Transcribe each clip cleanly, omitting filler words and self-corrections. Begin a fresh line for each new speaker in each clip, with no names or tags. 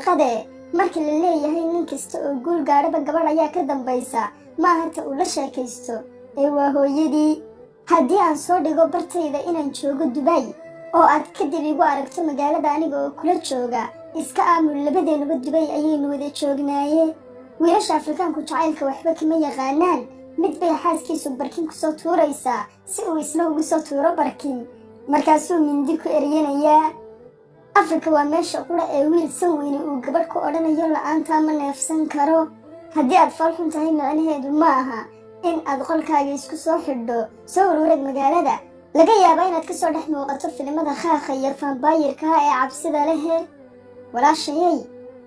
xaqiiqade marka la leeyahay nin kasta oo guul gaadhaba gabadh ayaa ka dambaysa maaha ta uu la sheekaysto ee waa hooyadii. haddii aan soo dhigo bartayda inaan joogo Dubai oo aad kadib igu aragto magaalada aniga oo kula jooga, iska aamul labadeenaba Dubai ayaynu wada joognaaye. wiilasha Afrikaanku jacaylka waxba kama yaqaanaan, mid bay xaaskiisu barkin ku soo tuuraysaa si uu isna ugu soo tuuro barkin, markaasuu mindi ku eryanayaa. Afrika waa meesha qura ee wiil san weyne uu gabadh ku odhanayo la'aanta ma neefsan karo. haddii aad falxun tahay macnaheedu ma aha in aad qolkaaga isku soo xidho soo uruurad magaalada. laga yaabaa inaad ka soo dhex muuqato filimada khaakha iyo vaambaayirka ee cabsida lehe. walaashayay,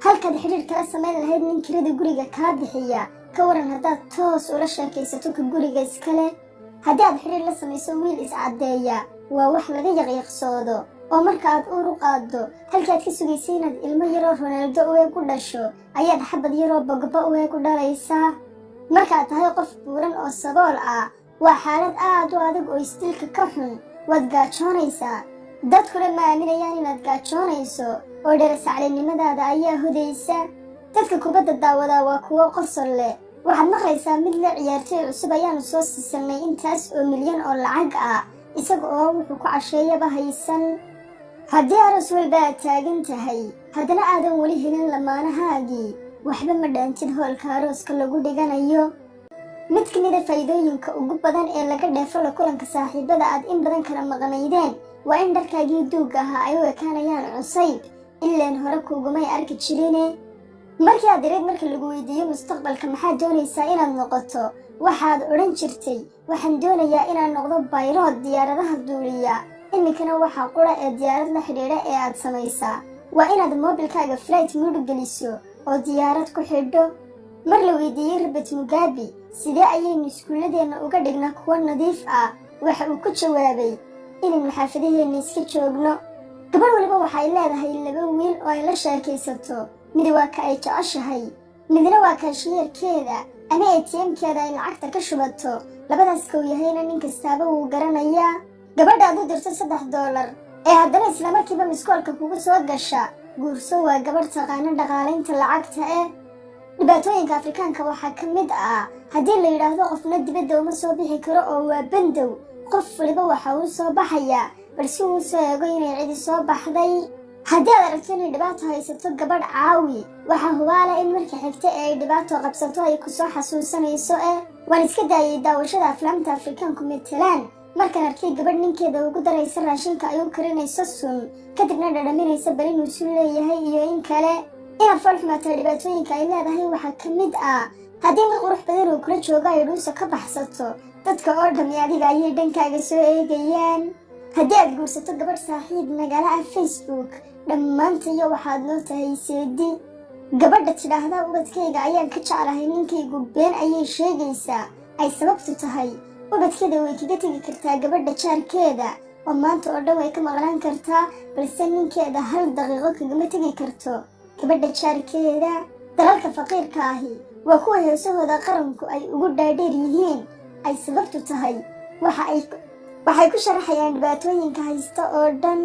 halkaad xidhiir kala samayn lahayd nin kirada guriga kaa bixiya, ka waran haddaad toos ula sheekaysato ka guriga iskale. haddii aad xidhiir la samayso wiil is-caddeeya, waa wax laga yaqyaqsoodo oo marka aad uur u qaaddo halkaad ka sugaysay inaad ilmo yaroo Ronaldo u eeg u dhasho ayaad xabad yaroo Pogba u eeg u dhalaysaa. markaad tahay qof buuran oo sabool ah, waa xaalad aad u adag oo isdilka ka xun. waad gaajoonaysaa, dadkuna ma aaminayaan inaad gaajoonayso oo dherasaclinimadaada ayaa hodaysa. dadka kubadda daawadaa waa kuwo qosol leh. waxaad maqlaysaa mid la ciyaartay cusub ayaanu soo siisanay intaas oo milyan oo lacag ah, isaga oo wuxuu ku casheeyaba haysan. haddii aroos walba aad taagan tahay haddana aadan weli helin lamaanahaagii, waxba ma dhaantid hoolka arooska lagu dhiganayo. mid ka mida faa'iidooyinka ugu badan ee laga dheefo la kulanka saaxiibada aad in badan kala maqnaydeen waa in dharkaagii duugga ahaa ay u ekaanayaan cusayb, ileen hore kuugumay arki jirine. markii aad yareed marka lagu weydiiyo mustaqbalka maxaad doonaysaa inaad noqoto, waxaad odhan jirtay waxaan doonayaa inaan noqdo baylood diyaaradaha duuliya. iminkana waxaa qura ee diyaarad la xidhiidha ee aad samaysaa waa inaad moobilkaaga flight mode geliso oo diyaarad ku xidho. mar la weydiiyey Robert Mugabe sidee ayaynu iskuuladeenna uga dhignaa kuwo nadiif ah, waxa uu ku jawaabay inaynu xaafadaheenna iska joogno. gabadh waliba waxay leedahay 2 wiil oo ay la sheekaysato, mid waa ka ay jeceshahay, midna waa kaashiyeerkeeda ama ATM-keeda ay lacagta ka shubato. labadaas kow yahayna nin kastaaba wuu garanayaa. gabadhaad u dirto $3 ee haddana isla markiiba miskoolka kugu soo gasha, guurso waa gabadh taqaana dhaqaalaynta lacagta eh. dhibaatooyinka Afrikaanka waxaa ka mid ah haddii la yidhaahdo qofna dibadda uma soo bixi karo oo waa bandow, qof waliba waxa uu soo baxayaa balse uu soo eego inay cidi soo baxday. haddii aad aragto inay dhibaato haysato gabadh caawi, waxaa hubaala in marka xigta ee ay dhibaato qabsato ay ku soo xasuusanayso waan iska daayay daawashada aflaamta Afrikaanku matalaan markaan arkay gabadh ninkeeda ugu daraysa raashinka ay u karinayso sun, kadibna dhadhaminaysa bal inuu sun leeyahay iyo in kale. inaad falxumaata dhibaatooyinka ay leedahay waxaa ka mid ah haddii mid qurux badan oo kula jooga ay dhuusa ka baxsato, dadka oo dhammi adiga ayay dhankaaga soo eegayaan. haddii aad guursato gabadh saaxiib nagala ah Facebook, dhammaantayo waxaad noo tahay seedi. gabadha tidhaahda ubadkayga ayaan ka jeclahay ninkaygu been ayay sheegaysaa, ay sababtu tahay ubadkeeda way kaga tegi kartaa gabadha jaarkeeda oo maanta oo dhan way ka maqnaan kartaa, balse ninkeeda 1 daqiiqo kagama tegi karto gabadha jaarkeeda. dalalka faqiirka ahi waa kuwa heesahooda qaranku ay ugu dhaadheer yihiin, ay sababtu tahay waxay ku sharaxayaan dhibaatooyinka haysta oo dhan.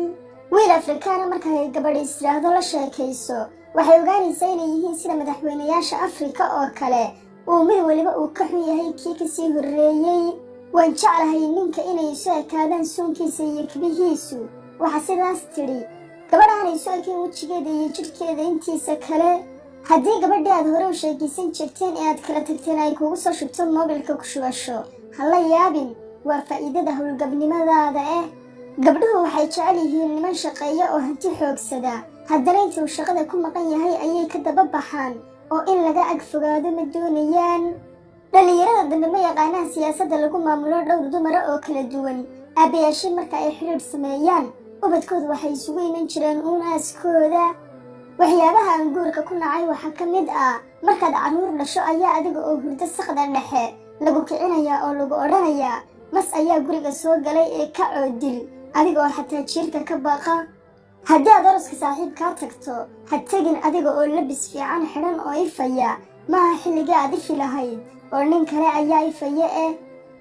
wiil Afrikaana marka ay gabadha istiraahdo la sheekayso, waxay ogaanaysaa inay yihiin sida madaxweynayaasha Afrika oo kale, uu mid waliba uu ka xun yahay kii kasii horreeyey. waan jeclahay ninka inay soo ekaadaan suunkiisa iyo kabihiisu, waxa sidaas tidhi gabadhaan ay soo ekeen wejigeeda iyo jidhkeeda intiisa kale. haddii gabadhii aad hore u sheekaysan jirteen ee aad kala tagteen ay kugu soo shubto moobilka ku shubasho, ha la yaabin, waa faa'iidada howlgabnimadaada gabdhuhu waxay jecel yihiin niman shaqeeya oo hanti xoogsada, haddana intuu shaqada ku maqan yahay ayay ka daba baxaan oo in laga ag fogaado ma doonayaan. dhalinyarada dambe ma yaqaanaan siyaasadda lagu maamulo dhowr dumara oo kala duwan. aabayaashii marka ay xidhiidh sameeyaan, ubadkoodu waxay isugu iman jireen unaaskooda. waxyaabaha aan guurka ku nacay waxaa ka mid ah markaad carruur dhasho ayaa adiga oo hurdo saqda dhexe lagu kicinayaa oo lagu odhanayaa mas ayaa guriga soo galay ee ka coodil, adiga oo xataa jiirka ka baqa. haddii aad aroska saaxiib kaa tagto, ha tegin adiga oo labis fiican xidhan oo ifaya, maaha xilligii aad ifi lahayd oo nin kale ayaa ifaya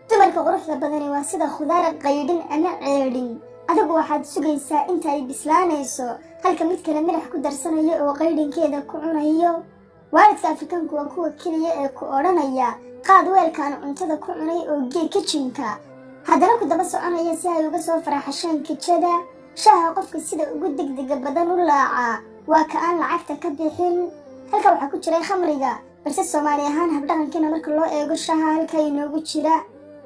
dumarka quruxda badani waa sida khudaar qaydhin ama ceedhin, adigu waxaad sugaysaa inta ay bislaanayso halka mid kale madax ku darsanayo oo qaydhinkeeda ku cunayo. waalidka Afrikaanku waa kuwa keliya ee ku odhanaya qaad weelkaan cuntada ku cunay oo gee kitchenka, haddana ku daba soconaya si ay uga soo faraxashaan kitchada. shaaha qofka sida ugu degdega badan u laaca waa ka aan lacagta ka bixin. halka waxaa ku jira khamriga, balse Soomaali ahaan habdhaqankeena marka loo eego shaaha halka inoogu jira.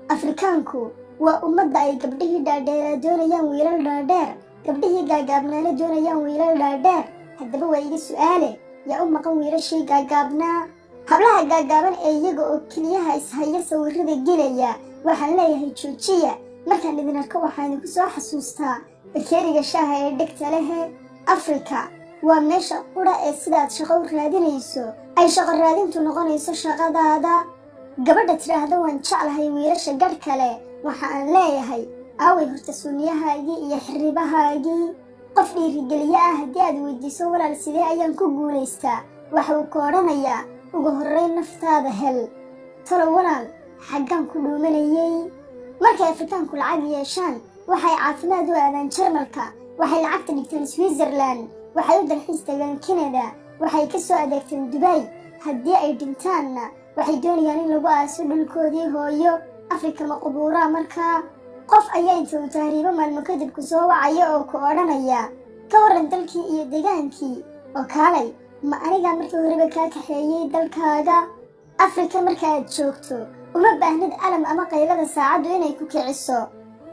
Afrikaanku waa ummadda ay gabdhihii dhaadheer doonayaan wiilal dhaadheer, gabdhihii gaagaabnaana doonayaan wiilal dhaadheer. haddaba waa iga su'aale, yaa u maqan wiilashii gaagaabnaa? hablaha gaagaaban ee iyaga oo keliyaha ishaya sawirrada gelaya waxaan leeyahay joojiya. markaan idin arko waxaan idinku soo xasuustaa bakeeriga shaaha ee dhegta lehe. Afrika waa meesha qura ee sidaad shaqo u raadinayso ay shaqo raadintu noqonayso shaqadaada. gabadha tiraahdo waan jeclahay wiilasha gadh kale, waxa aan leeyahay aaway horta sunniyahaagii iyo xirribahaagii. qof dhiirigeliye ah haddii aad weydiiso walaal sidee ayaan ku guulaystaa, waxa uu ka odhanayaa ugu horrayn naftaada hel. talo walaal xaggaan ku dhuumanayay. markay Afrikaanku lacag yeeshaan waxay caafimaad u aadaan Jarmalka, waxay lacagta dhigtaan Switzerland, waxay u dalxiis tagaan Canada, waxay ka soo adeegtaan Dubai. haddii ay dhintaanna waxay doonayaan in lagu aaso dhulkoodii hooyo. Afrika ma qubuuraa markaa? qof ayaa inta uu tahriibo maalmo kadib ku soo wacaya oo ku odhanaya ka warran dalkii iyo degaankii oo kaalay ma anigaa markii horeba kaa kaxeeyey dalkaaga. Afrika marka aad joogto uma baahnid alam ama qaylada saacaddu inay ku kiciso,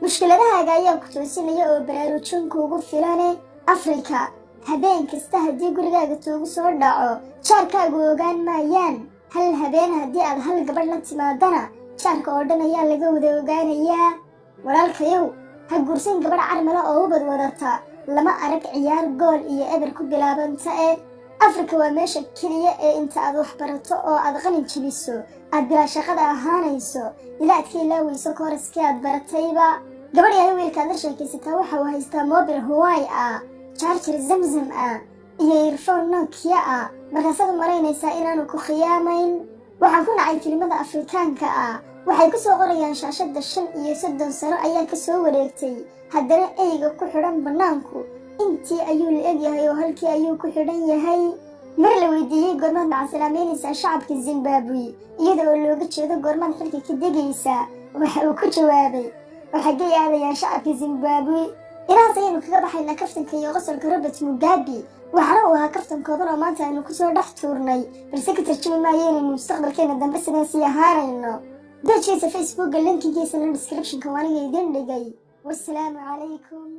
mushkiladahaaga ayaa ku toosinaya oo baraarujin kuugu filane. Afrika habeen kasta haddii gurigaaga tuugu soo dhaco jaarkaagu ogaan maayaan. hal habeen haddii aad hal gabadh la timaadana jaarka oo dhan ayaa laga wada ogaanayaa. walaalkayow ha guursan gabadh carmala oo ubad wadata, lama arag ciyaar gool iyo eber ku bilaabanta. Afrika waa meesha keliya ee inta aad wax barato oo aad qalin jabiso aad bilaa shaqada ahaanayso ilaa aad ka ilaaweyso kooraskii aad baratayba. gabadh yahay wiilkaad la sheekaysataa waxa uu haystaa mobil Huawei ah, charger Zamzam ah iyo earphone Nokia ah, markaasaad maraynaysaa inaanu ku khiyaamayn. waxaan ku nacay filimada Afrikaanka ah, waxay ku soo qorayaan shaashadda 5 iyo 30 sano ayaa ka soo wareegtay, haddana eyga ku xidhan bannaanku intii ayuu la egyahay oo halkii ayuu ku xidhan yahay. mar la weydiiyey goormaad macasalaameynaysaa shacabka Zimbabwe iyada oo looga jeedo goormaad xilka ka degaysaa, waxa uu ku jawaabay waxagay aadayaan shacabka Zimbabwe. inaas ayaynu kaga baxaynaa kaftanka iyo qosolka Robert Mugabe. waxaana uu ahaa kaftan kooban oo maanta aynu ku soo dhex tuurnay, balse ka tarjumi maayo inaynu mustaqbalkeena dambe sidaasii ahaanayno. dajiisa Facebookga linkigiisa la descriptionka waaniga idin dhigay. wassalaamu calaykum.